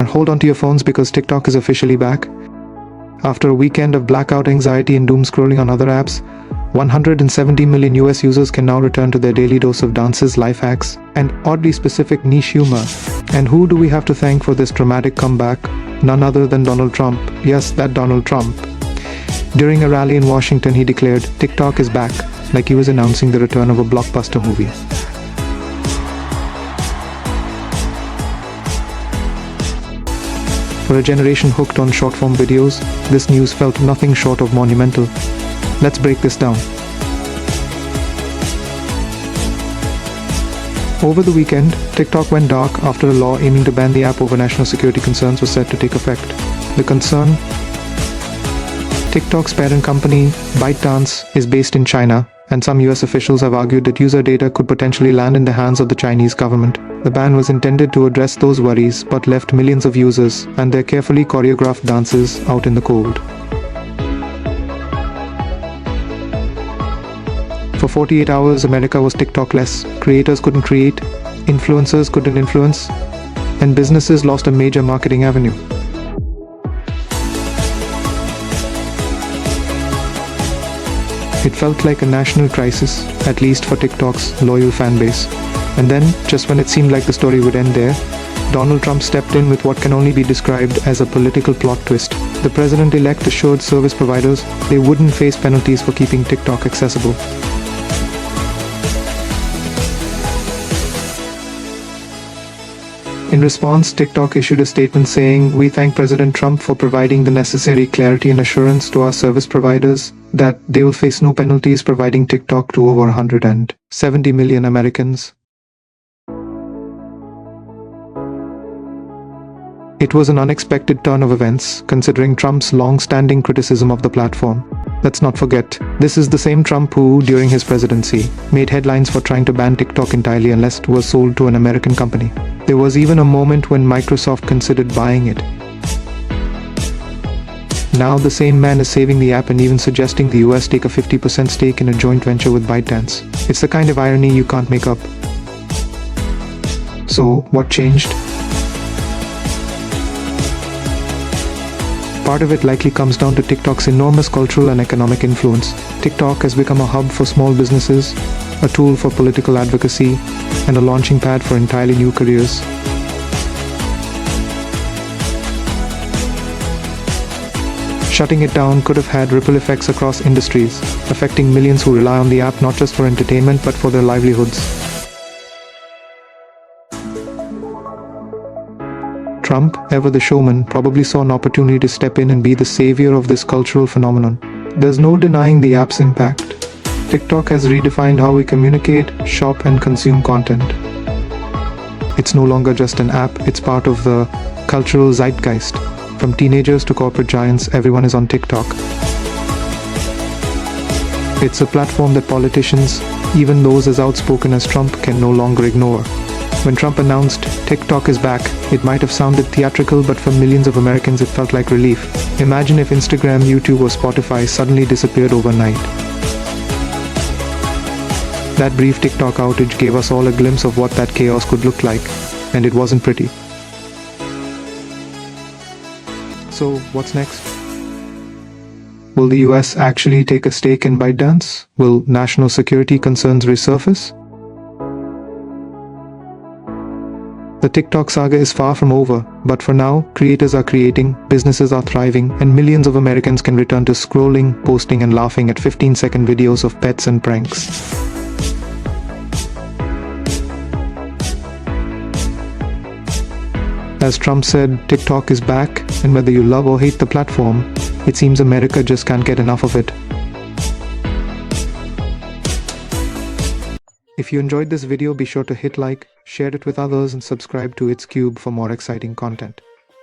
Hold on to your phones because TikTok is officially back. After a weekend of blackout anxiety and doom scrolling on other apps, 170 million US users can now return to their daily dose of dances, life hacks, and oddly specific niche humor. And who do we have to thank for this dramatic comeback? None other than Donald Trump. Yes, that Donald Trump. During a rally in Washington, he declared, "TikTok is back," like he was announcing the return of a blockbuster movie. For a generation hooked on short-form videos, this news felt nothing short of monumental. Let's break this down. Over the weekend, TikTok went dark after a law aiming to ban the app over national security concerns was set to take effect. The concern? TikTok's parent company, ByteDance, is based in China, and some US officials have argued that user data could potentially land in the hands of the Chinese government. The ban was intended to address those worries, but left millions of users and their carefully choreographed dances out in the cold. For 48 hours, America was TikTok-less. Creators couldn't create, influencers couldn't influence, and businesses lost a major marketing avenue. It felt like a national crisis, at least for TikTok's loyal fan base. And then, just when it seemed like the story would end there, Donald Trump stepped in with what can only be described as a political plot twist. The president-elect assured service providers they wouldn't face penalties for keeping TikTok accessible. In response, TikTok issued a statement saying, "We thank President Trump for providing the necessary clarity and assurance to our service providers that they will face no penalties providing TikTok to over 170 million Americans." It was an unexpected turn of events, considering Trump's long-standing criticism of the platform. Let's not forget, this is the same Trump who, during his presidency, made headlines for trying to ban TikTok entirely unless it was sold to an American company. There was even a moment when Microsoft considered buying it. Now the same man is saving the app and even suggesting the US take a 50% stake in a joint venture with ByteDance. It's the kind of irony you can't make up. So, what changed? Part of it likely comes down to TikTok's enormous cultural and economic influence. TikTok has become a hub for small businesses, a tool for political advocacy, and a launching pad for entirely new careers. Shutting it down could have had ripple effects across industries, affecting millions who rely on the app not just for entertainment but for their livelihoods. Trump, ever the showman, probably saw an opportunity to step in and be the savior of this cultural phenomenon. There's no denying the app's impact. TikTok has redefined how we communicate, shop, and consume content. It's no longer just an app, it's part of the cultural zeitgeist. From teenagers to corporate giants, everyone is on TikTok. It's a platform that politicians, even those as outspoken as Trump, can no longer ignore. When Trump announced TikTok is back, it might have sounded theatrical, but for millions of Americans it felt like relief. Imagine if Instagram, YouTube, or Spotify suddenly disappeared overnight. That brief TikTok outage gave us all a glimpse of what that chaos could look like, and it wasn't pretty. So, what's next? Will the US actually take a stake in ByteDance? Will national security concerns resurface? The TikTok saga is far from over, but for now, creators are creating, businesses are thriving, and millions of Americans can return to scrolling, posting, and laughing at 15-second videos of pets and pranks. As Trump said, TikTok is back, and whether you love or hate the platform, it seems America just can't get enough of it. If you enjoyed this video, be sure to hit like, share it with others, and subscribe to It's Cube for more exciting content.